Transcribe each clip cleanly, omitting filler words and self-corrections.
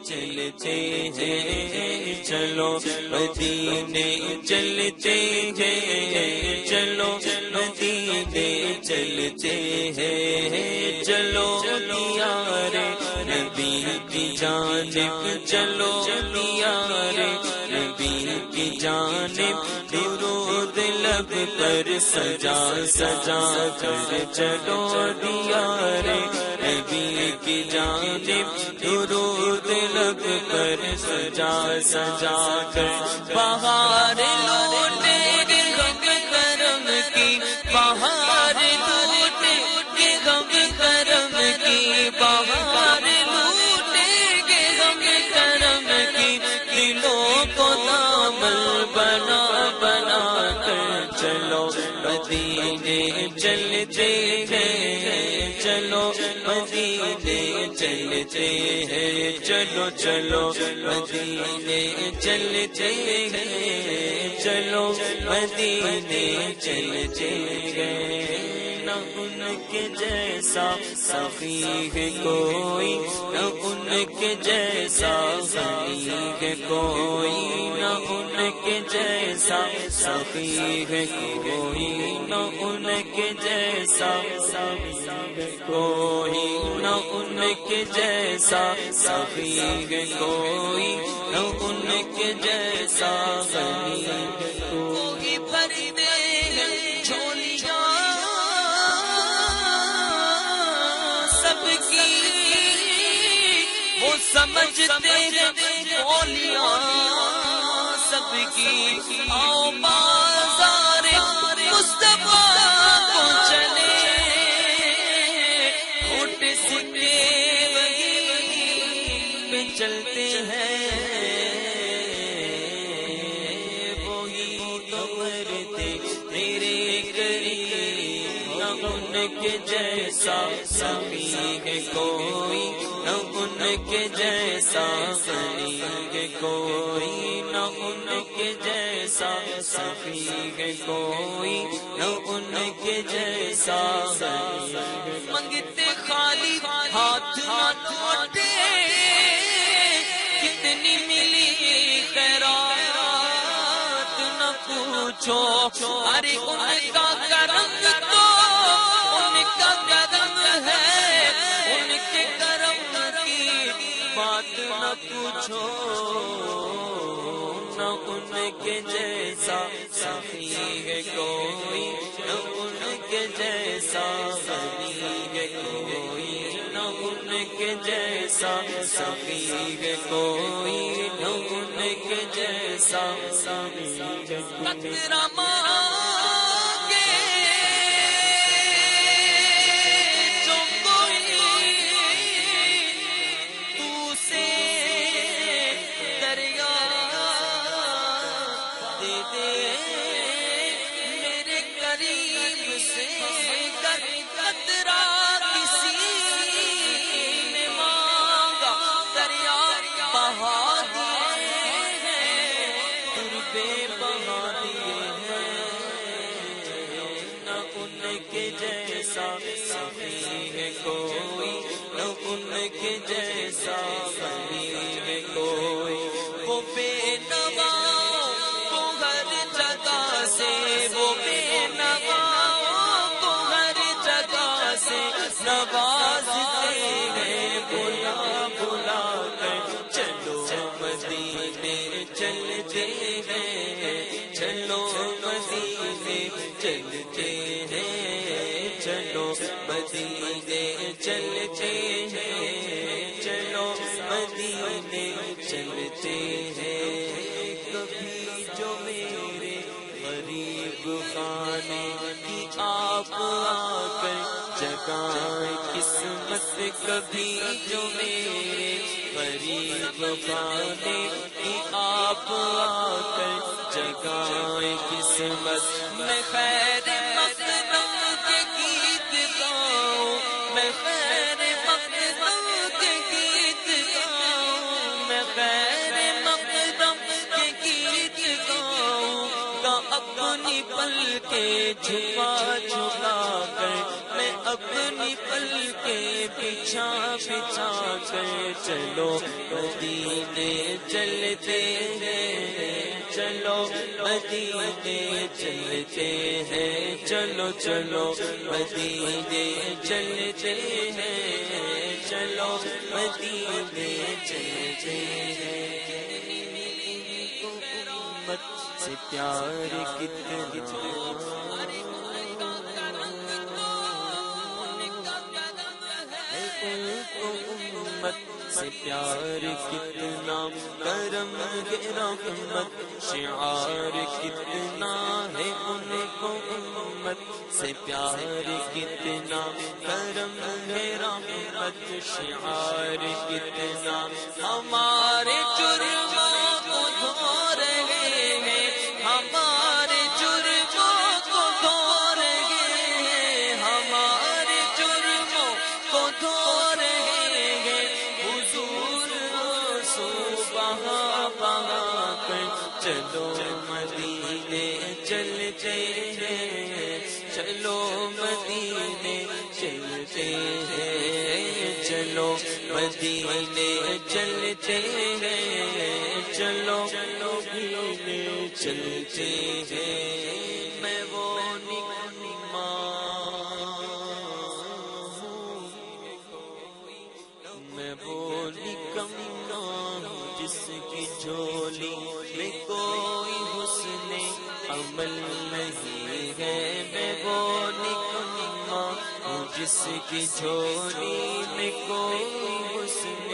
چلتے ہیں چلو مدینے چلتے ہیں چلو مدینے چلتے ہیں چلو دیار نبی کی جانب چلو دیار نبی کی جانب درود لب پر سجا سجا کر چلو دیار نبی کی جانب درود لب پر سجا سجا کر بہار لوٹے گے غم کرم کی بہار لوٹے گے غم کرم کی بہار لوٹے گے غم کرم کی دلوں کو دامن بنا بنا کر چلو مدینے چلتے ہیں چلو مدینے چلتے ہیں چلو چلو مدینے چلتے ہیں چلو مدینے چلتے ہیں نہ ان کے جیسا سخی ہے کوئی نہ ان کے جیسا غنی ہے کوئی نہ ان کے جیسا سخی ہے کوئی نہ ان کے جیسا کوئی نہ ان کے جیسا سخی ہے کوئی نہ ان کے جیسا غنی ہے کوئی بھرتے ہیں جھولیاں سب کی وہ سمجھتے ہیں بولیاں سب کی آؤ بازار مصطفیٰ کو چلے اٹھ سکے وہی پہ چلتے ہیں وہی تو مرتے میرے قریب نہ ان کے جیسا سخی ہے کوئی نہ ان کے جیسا غنی ہے کوئی نہ ان کے جیسا سخی ہے کوئی نہ ان کے جیسا منگتے خالی ہاتھ نہ لوٹے کتنی ملی خیرات نہ پوچھو ارے ان کا کرم تو ان کا کرم ہے ان کے کرم کی بات نہ پوچھو نہ ان کے جیسا سخی ہے کوئی نہ ان کے جیسا غنی ہے کوئی نہ ان کے جیسا سخی ہے کوئی نہ ان کے جیسا قطرہ مانگے جو کوئی تو سے دریا دے دے میرے قریب سے قطرہ کسی نے مانگا دریا بہا دیے ہیں تربے بہا دیے ہیں نہ ان کے جیسا سخی ہے کوئی نہ ان کے جیسا غنی ہے کوئی وہ بے نوا کو ہر جگہ سے وہ بے نوا کو ہر جگہ سے نوازتے ہیں بلا بلا کر چلو مدینے چلتے ہیں چلو مدینے چلتے ہیں چلو مدینے چلتے ہیں چلو مدینے چلتے ہیں کبھی جو میرے غریب خانے کی آپ آ کر جگائیں قسمت کبھی جو میرے غریب خانے کی آپ آ کر جگائیں قسمت میں خیر مقدم کے گیت گاؤں میں خیر مقدم کے گیت گاؤں میں خیر مقدم کے گیت گاؤں اپنی پل کے جھکا جھکا کر میں اپنی پلکیں بچھا بچھا کر چلو مدینے چلتے ہیں، چلو مدینے چلتے ہیں، چلو چلو مدینے چلتے ہیں، چلو مدینے چلتے ہیں۔ امت سے پیار کتنا، امت سے پیار کتنا، کرم ہے رحمت شعار کتنا ہے ان کو، امت سے پیار کتنا، کرم ہے رحمت شعار کتنا، ہمارے جرموں کو دھو رہے ہیں، ہمارے جرموں کو دھو رہے ہیں، ہمارے جرموں کو دھو رہے ہیں، حضور آنسو بہا بہا کر چلو مدینے چلتے ہیں، چلو مدینے چلتے ہیں، چلو مدینے چلتے ہیں، چلو مدینے چلتے ہیں۔ میں وہ نکما ہوں، میں وہ نکما ہوں جس کی جھولی میں کوئی حسن عمل نہیں ہے، میں وہ نکما ہوں جس کی جھولی میں کوئی حسن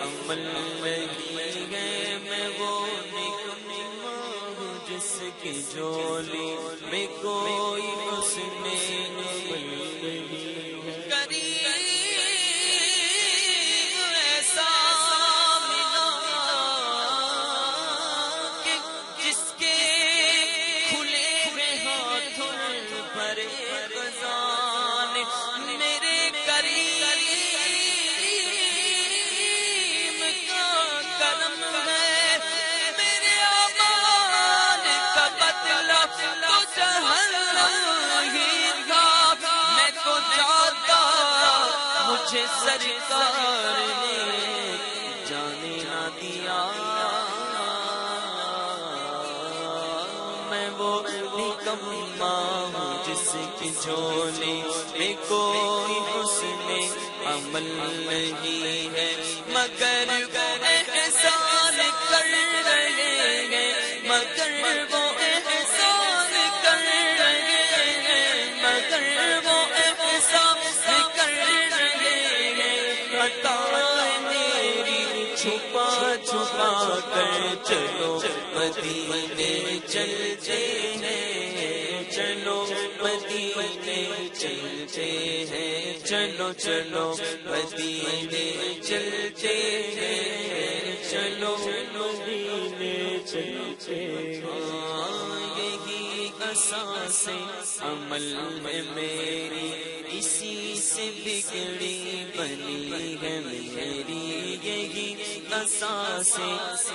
عمل نہیں ہے، میں وہ نکما ہوں جس کی جھولی میں کوئی حسن عمل نہیں ہے۔ مجھے سرکار نے جانے نہ دیا، میں وہ نکما ہوں جس کی جھولی میں کوئی حسن عمل نہیں ہے، مگر وہ احسان کر رہے ہیں، مگر وہ احسان کر رہے ہیں، مگر وہ احسان کر رہے ہیں، عطا میری چھپا چھپا کر چلو مدینے چلتے ہیں، چلو مدینے چلتے ہیں، چلو چلو مدینے چلتے ہیں، چلو مدینے چلتے ہیں۔ یہی اساس عمل میں میری اسی سے بگڑی بنی ہے میری، یہی اساس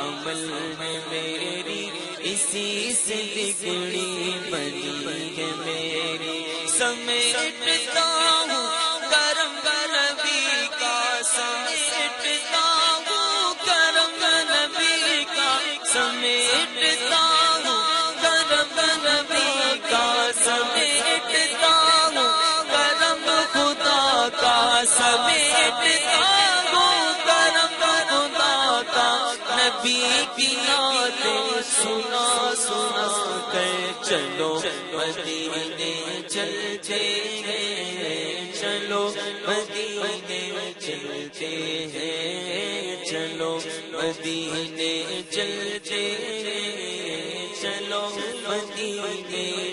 عمل میں میری اسی سے بگڑی بنی ہے میری، سمیٹتا ہوں کرم نبی کا، سمیٹتا ہوں کرم نبی کا، سمیٹتا ہوں کرم نبی کا، سمیٹتا ہوں کرم خدا کا، سمیٹتا ہوں کرم خدا کا، نبی کی نعتیں سنا سنا کر چلو مدینے چلتے ہیں، چلو مدینے چلتے ہیں، چلو مدینے چلتے ہیں، چلو مدینے